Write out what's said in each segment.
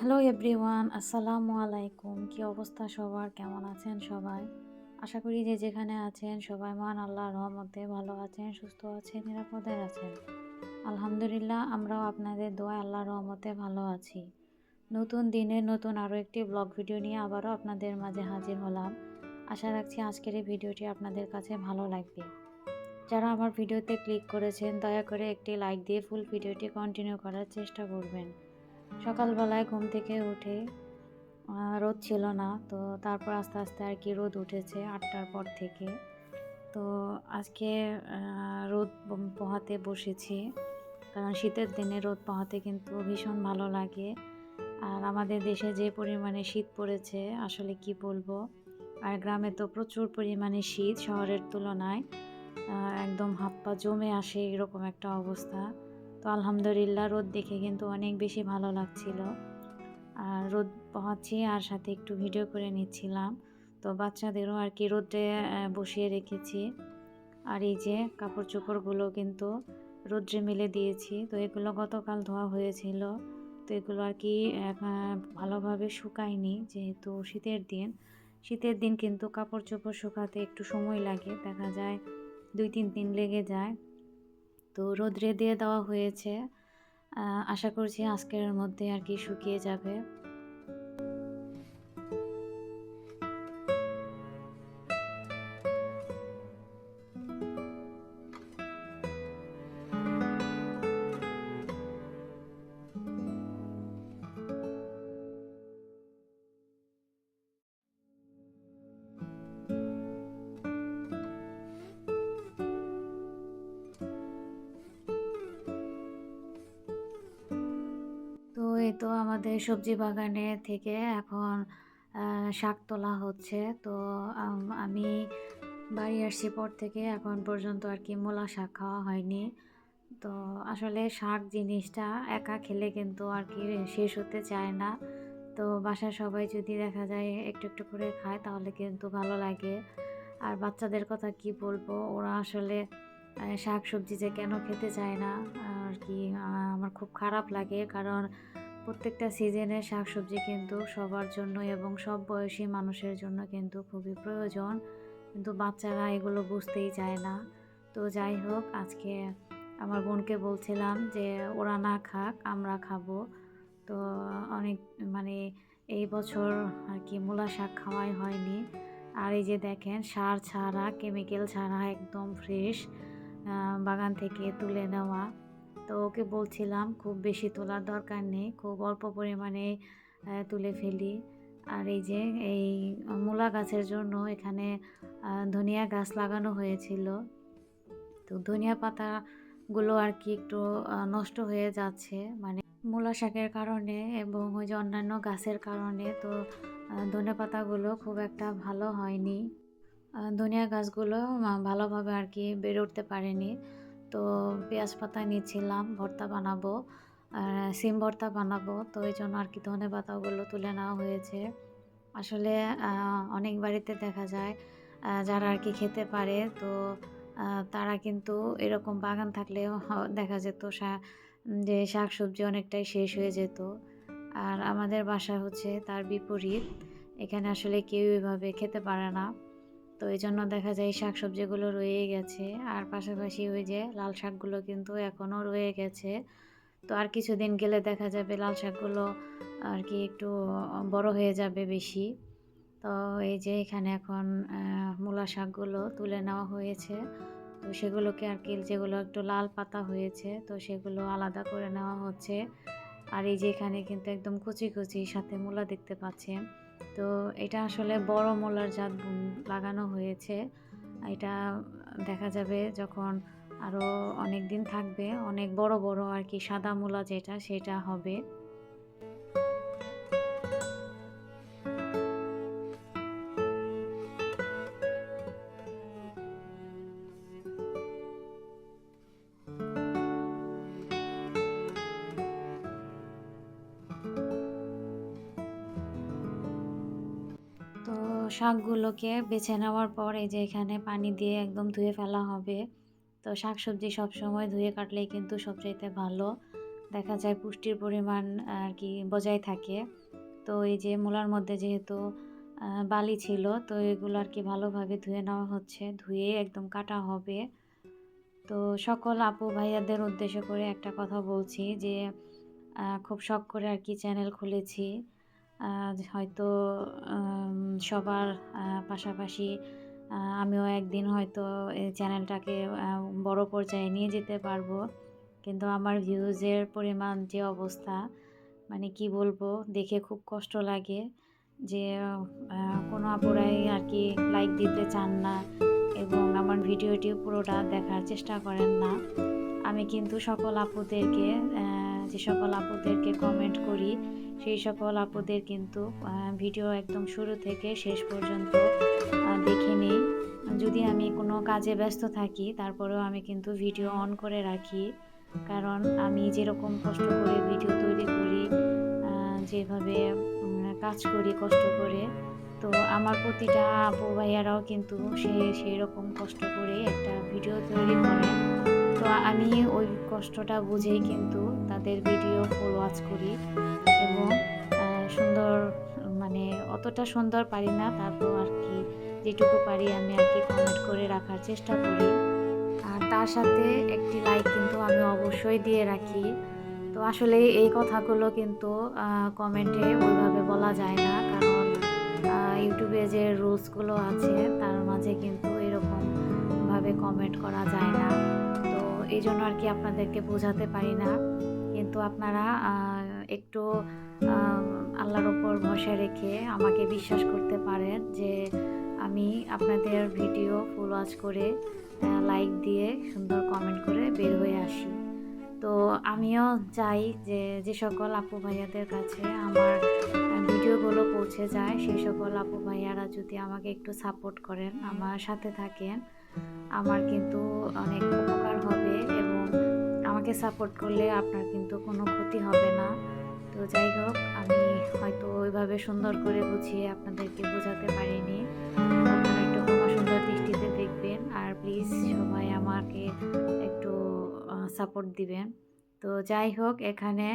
Hello everyone, আসসালামু আলাইকুম। কি অবস্থা সবার? কেমন আছেন সবাই? আশা করি যে যেখানে আছেন সবাই মহান আল্লাহর রহমতে ভালো আছেন, সুস্থ আছেন, নিরাপদে আছেন। আলহামদুলিল্লাহ, আমরাও আপনাদের দোয়ায় আল্লাহর রহমতে ভালো আছি। নতুন দিনে নতুন আরও একটি ব্লগ ভিডিও নিয়ে আবারও আপনাদের মাঝে হাজির হলাম। আশা রাখছি আজকের এই ভিডিওটি আপনাদের কাছে ভালো লাগবে। যারা আমার ভিডিওতে ক্লিক করেছেন দয়া করে একটি লাইক দিয়ে ফুল ভিডিওটি কন্টিনিউ করার চেষ্টা করবেন। সকালবেলায় ঘুম থেকে উঠে রোদ ছিল না, তো তারপর আস্তে আস্তে আর কি রোদ উঠেছে 8টার পর থেকে। তো আজকে রোদ পোহাতে বসেছি, কারণ শীতের দিনে রোদ পোহাতে কিন্তু ভীষণ ভালো লাগে। আর আমাদের দেশে যে পরিমাণে শীত পড়েছে আসলে কি বলবো। আর গ্রামে তো প্রচুর পরিমাণে শীত শহরের তুলনায়, একদম হাত পা জমে আসে এরকম একটা অবস্থা। তো আলহামদুলিল্লাহ রোদ দেখে কিন্তু অনেক বেশি ভালো লাগছিল। আর রোদ পোহাচ্ছি আর সাথে একটু ভিডিও করে নিচ্ছিলাম। তো বাচ্চাদেরও আর কি রোদে বসিয়ে রেখেছি। আর এই যে কাপড় চোপড়গুলো কিন্তু রোদ্রে মেলে দিয়েছি। তো এগুলো গতকাল ধোয়া হয়েছিল, তো এগুলো আর কি ভালোভাবে শুকায়নি, যেহেতু শীতের দিন কিন্তু কাপড় চোপড় শুকাতে একটু সময় লাগে, দেখা যায় 2-3 দিন লেগে যায়। তো রোদ্রে দিয়ে দেওয়া হয়েছে, আশা করছি আজকের মধ্যে আর কি শুকিয়ে যাবে। তো এই তো আমাদের সবজি বাগানে থেকে এখন শাক তোলা হচ্ছে। তো আমি বাড়ি আসছি পর থেকে এখন পর্যন্ত আর কি মূলা শাক খাওয়া হয়নি। তো আসলে শাক জিনিসটা একা খেলে কিন্তু আর কি শেষ হতে চায় না। তো বাসার সবাই যদি দেখা যায় একটু একটু করে খায় তাহলে কিন্তু ভালো লাগে। আর বাচ্চাদের কথা কি বলবো, ওরা আসলে শাক সবজি যে কেন খেতে চায় না আর কি, আমার খুব খারাপ লাগে। কারণ প্রত্যেকটা সিজনের শাকসবজি কিন্তু সবার জন্য এবং সব বয়সী মানুষের জন্য কিন্তু খুবই প্রয়োজন, কিন্তু বাচ্চারা এগুলো বুঝতেই চায় না। তো যাই হোক, আজকে আমার বোনকে বলছিলাম যে ওরা না খাক, আমরা খাবো। তো অনেক মানে এই বছর আর কি মূলা শাক খাওয়াই হয়নি। আর এই যে দেখেন, সার ছাড়া, কেমিক্যাল ছাড়া একদম ফ্রেশ বাগান থেকে তুলে নেওয়া। তো ওকে বলছিলাম খুব বেশি তোলার দরকার নেই, খুব অল্প পরিমাণে তুলে ফেলি। আর এই যে এই মূলা গাছের জন্য এখানে ধনিয়া গাছ লাগানো হয়েছিল। তো ধনিয়া পাতাগুলো আর কি একটু নষ্ট হয়ে যাচ্ছে, মানে মূলা শাকের কারণে এবং ওই যে অন্যান্য গাছের কারণে। তো ধনিয়া পাতাগুলো খুব একটা ভালো হয়নি, ধনিয়া গাছগুলো ভালোভাবে আর কি বেড়ে উঠতে পারেনি। তো পেঁয়াজ পাতা নিচ্ছিলাম, ভর্তা বানাবো, সিম ভর্তা বানাবো, তো এই জন্য আর কি ধনে পাতাগুলো তুলে নেওয়া হয়েছে। আসলে অনেক বাড়িতে দেখা যায় যারা আর কি খেতে পারে, তো তারা কিন্তু এরকম বাগান থাকলেও দেখা যেত যে শাক সবজি অনেকটাই শেষ হয়ে যেত। আর আমাদের বাসা হচ্ছে তার বিপরীত, এখানে আসলে কেউ এভাবে খেতে পারে না। তো এই জন্য দেখা যায় শাক সবজিগুলো রয়ে গেছে। আর পাশাপাশি ওই যে লাল শাকগুলো কিন্তু এখনও রয়ে গেছে। তো আর কিছুদিন গেলে দেখা যাবে লাল শাকগুলো আর কি একটু বড় হয়ে যাবে বেশি। তো এই যে এখানে এখন মূলা শাকগুলো তুলে নেওয়া হয়েছে। তো সেগুলোকে আর কি, যেগুলো একটু লাল পাতা হয়েছে তো সেগুলো আলাদা করে নেওয়া হচ্ছে। আর এই যে এখানে কিন্তু একদম কুচি কুচি সাথে মূলা দেখতে পাচ্ছেন। তো এটা আসলে বড় মূলার জাত লাগানো হয়েছে। এটা দেখা যাবে যখন আরও অনেক দিন থাকবে, অনেক বড় বড় আর কি সাদা মূলা যেটা সেটা হবে। তো শাকগুলোকে বেছে নেওয়ার পর এই যে এখানে পানি দিয়ে একদম ধুয়ে ফেলা হবে। তো শাকসবজি সবসময় ধুয়ে কাটলেই কিন্তু সবচাইতে ভালো, দেখা যায় পুষ্টির পরিমাণ আর কি বজায় থাকে। তো এই যে মূলার মধ্যে যেহেতু বালি ছিল, তো এগুলো আর কি ভালোভাবে ধুয়ে নেওয়া হচ্ছে, ধুয়ে একদম কাটা হবে। তো সকল আপু ভাইয়াদের উদ্দেশ্য করে একটা কথা বলছি যে খুব শখ করে আর কি চ্যানেল খুলেছি। হয়তো সবার পাশাপাশি আমিও একদিন হয়তো এই চ্যানেলটাকে বড় পর্যায়ে নিয়ে যেতে পারবো। কিন্তু আমার ভিউজের পরিমাণ যে অবস্থা, মানে কি বলবো, দেখে খুব কষ্ট লাগে যে কোনো আপুরাই আর কি লাইক দিতে চান না এবং আমার ভিডিওটি পুরোটা দেখার চেষ্টা করেন না। আমি কিন্তু সকল আপুদেরকে যে সকল আপুদেরকে কমেন্ট করি, সেই সকল আপুদের কিন্তু ভিডিও একদম শুরু থেকে শেষ পর্যন্ত দেখে নিই। যদি আমি কোনো কাজে ব্যস্ত থাকি, তারপরেও আমি কিন্তু ভিডিও অন করে রাখি। কারণ আমি যেরকম কষ্ট করে ভিডিও তৈরি করি, যেভাবে কাজ করি কষ্ট করে, তো আমার প্রতিটা আপু ভাইয়ারাও কিন্তু সেই রকম কষ্ট করে একটা ভিডিও তৈরি করে। তো আমি ওই কষ্টটা বুঝেই কিন্তু তাদের ভিডিও ফুল ওয়াচ করি এবং সুন্দর, মানে অতটা সুন্দর পারি না, তারপর আর কি যেটুকু পারি আমি আর কি কমেন্ট করে রাখার চেষ্টা করি। আর তার সাথে একটি লাইক কিন্তু আমি অবশ্যই দিয়ে রাখি। তো আসলে এই কথাগুলো কিন্তু কমেন্টে ওইভাবে বলা যায় না, কারণ ইউটিউবে যে রুলসগুলো আছে তার মাঝে কিন্তু এরকমভাবে কমেন্ট করা যায় না। তো এই জন্য আর কি আপনাদেরকে বোঝাতে পারি না। কিন্তু আপনারা একটু আল্লাহর ওপর ভরসা রেখে আমাকে বিশ্বাস করতে পারেন যে আমি আপনাদের ভিডিও ফুল ওয়াচ করে লাইক দিয়ে সুন্দর কমেন্ট করে বের হয়ে আসি। তো আমিও চাই যে যে সকল আপু ভাইয়াদের কাছে আমার ভিডিওগুলো পৌঁছে যায়, সেই সকল আপু ভাইয়ারা যদি আমাকে একটু সাপোর্ট করেন, আমার সাথে থাকেন, আমার কিন্তু অনেক উপকার হবে এবং আমাকে সাপোর্ট করলে আপনার কিন্তু কোনো ক্ষতি হবে না। তো যাই হোক, আমি হয়তো ওইভাবে সুন্দর করে বুঝিয়ে আপনাদেরকে বোঝাতে পারিনি। আপনারা একটু ক্ষমা সুন্দর দৃষ্টিতে দেখবেন আর প্লিজ সবাই আমাকে একটু সাপোর্ট দিবেন। তো যাই হোক, এখানে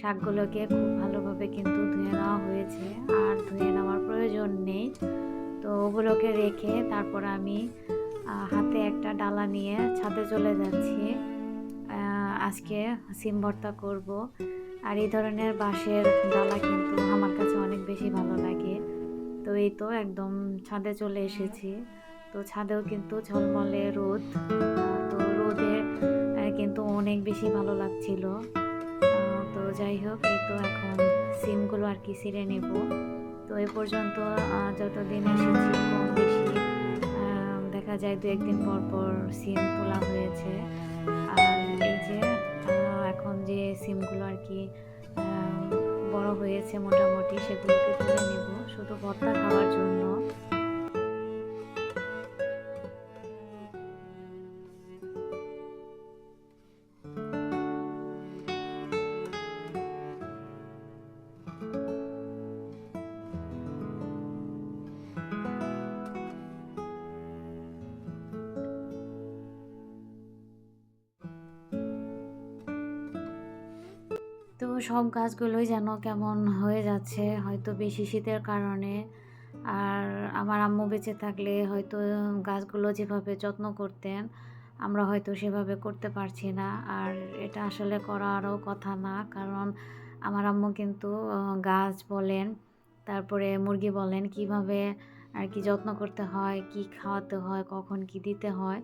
শাকগুলোকে খুব ভালোভাবে কিন্তু ধুয়ে নেওয়া হয়েছে, আর ধুয়ে নেওয়ার প্রয়োজন নেই। তো ওগুলোকে রেখে তারপর আমি হাতে একটা ডালা নিয়ে ছাদে চলে যাচ্ছি। আজকে সিম ভর্তা করব। আর এই ধরনের বাঁশের ডালা কিন্তু আমার কাছে অনেক বেশি ভালো লাগে। তো এই তো একদম ছাদে চলে এসেছি। তো ছাদেও কিন্তু ঝলমলে রোদ, তো রোদে কিন্তু অনেক বেশি ভালো লাগছিল। তো যাই হোক, এই তো এখন সিমগুলো আর কি ছিঁড়ে নেব। তো এ পর্যন্ত যতদিন এসেছি কম বেশি দেখা যায় 2-1 দিন পর পর সিম তোলা হয়েছে। আর এই যে এখন যে সিমগুলো আর কি বড় হয়েছে মোটামুটি, সেগুলোকে তুলে নেব শুধু ভর্তা খাওয়ার জন্য। তো সব গাছগুলোই যেন কেমন হয়ে যাচ্ছে, হয়তো বেশি শীতের কারণে। আর আমার আম্মু বেঁচে থাকলে হয়তো গাছগুলো যেভাবে যত্ন করতেন, আমরা হয়তো সেভাবে করতে পারছি না। আর এটা আসলে করারও কথা না, কারণ আমার আম্মু কিন্তু গাছ বলেন, তারপরে মুরগি বলেন, কিভাবে আর কি যত্ন করতে হয়, কি খাওয়াতে হয়, কখন কি দিতে হয়,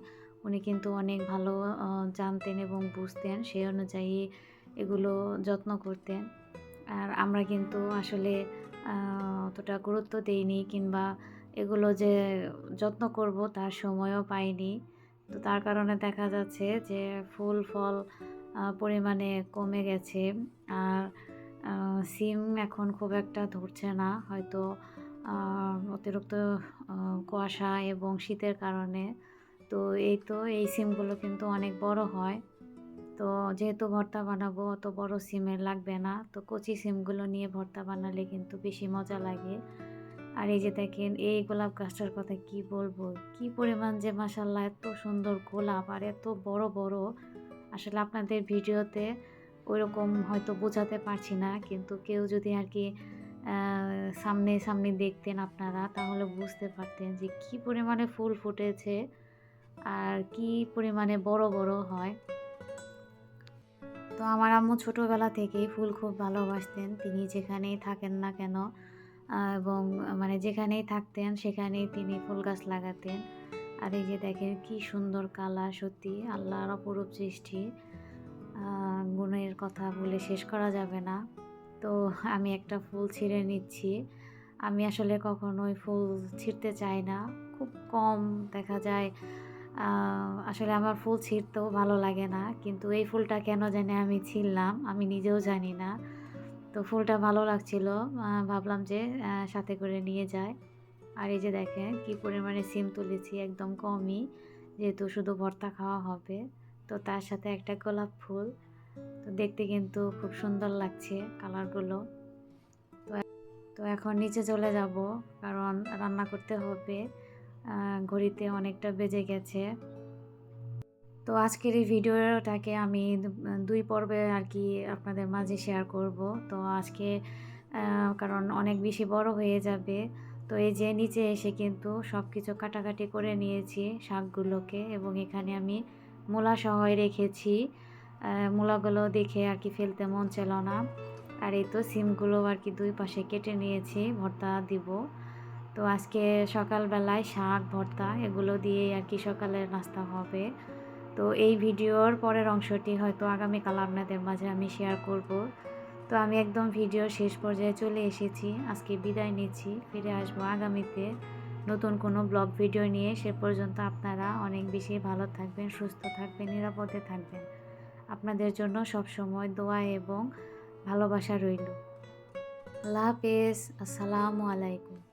উনি কিন্তু অনেক ভালো জানতেন এবং বুঝতেন, সেই অনুযায়ী এগুলো যত্ন করতেন। আর আমরা কিন্তু আসলে অতটা গুরুত্ব দেইনি, কিংবা এগুলো যে যত্ন করব তার সময়ও পাইনি। তো তার কারণে দেখা যাচ্ছে যে ফুল ফল পরিমাণে কমে গেছে। আর সিম এখন খুব একটা ধরছে না, হয়তো অতিরিক্ত কুয়াশা এবং শীতের কারণে। তো এই তো এই সিমগুলো কিন্তু অনেক বড় হয়। তো যেহেতু ভর্তা বানাবো, অত বড় সিমের লাগবে না, তো কচি সিমগুলো নিয়ে ভর্তা বানালে কিন্তু বেশি মজা লাগে। আর এই যে দেখেন, এই গোলাপ গাছটার কথা কি বলবো, কি পরিমাণ যে মাশাআল্লাহ এত সুন্দর গোলাপ আর এত বড় বড়, আসলে আপনাদের ভিডিওতে ওইরকম হয়তো বোঝাতে পারছি না, কিন্তু কেউ যদি আর কি সামনে দেখতেন আপনারা, তাহলে বুঝতে পারতেন যে কি পরিমাণে ফুল ফুটেছে আর কি পরিমাণে বড় বড় হয়। তো আমার আম্মু ছোটোবেলা থেকেই ফুল খুব ভালোবাসতেন। তিনি যেখানেই থাকেন না কেন এবং মানে যেখানেই থাকতেন সেখানেই তিনি ফুল গাছ লাগাতেন। আর এই যে দেখেন কি সুন্দর কালার, সত্যি আল্লাহর অপরূপ সৃষ্টি। গুণের কথা বলে শেষ করা যাবে না। তো আমি একটা ফুল ছিঁড়ে নিচ্ছি। আমি আসলে কখনোই ফুল ছিঁড়তে চাই না। খুব কম দেখা যায়। আসলে আমার ফুল ছিঁড়তেও ভালো লাগে না। কিন্তু এই ফুলটা কেন জানি আমি ছিঁড়লাম, আমি নিজেও জানি না। তো ফুলটা ভালো লাগছিল। ভাবলাম যে সাথে করে নিয়ে যাই। আর এই যে দেখেন কি পরিমাণে সিম তুলেছি, একদম কমই। যেহেতু শুধু ভর্তা খাওয়া হবে। তো তার সাথে একটা গোলাপ ফুল। তো দেখতে কিন্তু খুব সুন্দর লাগছে কালারগুলো। তো তো এখন নিচে চলে যাব, কারণ রান্না করতে হবে। ঘড়িতে অনেকটা বেজে গেছে। তো আজকের এই ভিডিওটাকে আমি ২ পর্বে আর কি আপনাদের মাঝে শেয়ার করব। তো আজকে কারণ অনেক বেশি বড় হয়ে যাবে। তো এই যে নিচে এসে কিন্তু সব কিছু কাটাকাটি করে নিয়েছি শাকগুলোকে, এবং এখানে আমি মূলা সহই রেখেছি। মূলাগুলো দেখে আর কি ফেলতে মন ছিল না। আর এই তো সিমগুলো আর কি ২ পাশে কেটে নিয়েছি, ভর্তা দিব। তো আজকে সকালবেলায় শাক ভর্তা এগুলো দিয়েই আর কি সকালের নাস্তা হবে। তো এই ভিডিওর পরের অংশটি হয়তো আগামীকাল আপনাদের মাঝে আমি শেয়ার করব। তো আমি একদম ভিডিওর শেষ পর্যায়ে চলে এসেছি। আজকে বিদায় নিচ্ছি। ফিরে আসবো আগামীতে নতুন কোনো ব্লগ ভিডিও নিয়ে। সে পর্যন্ত আপনারা অনেক বেশি ভালো থাকবেন, সুস্থ থাকবেন, নিরাপদে থাকবেন। আপনাদের জন্য সবসময় দোয়া এবং ভালোবাসা রইল। আল্লাহ হাফেজ। আসসালামু আলাইকুম।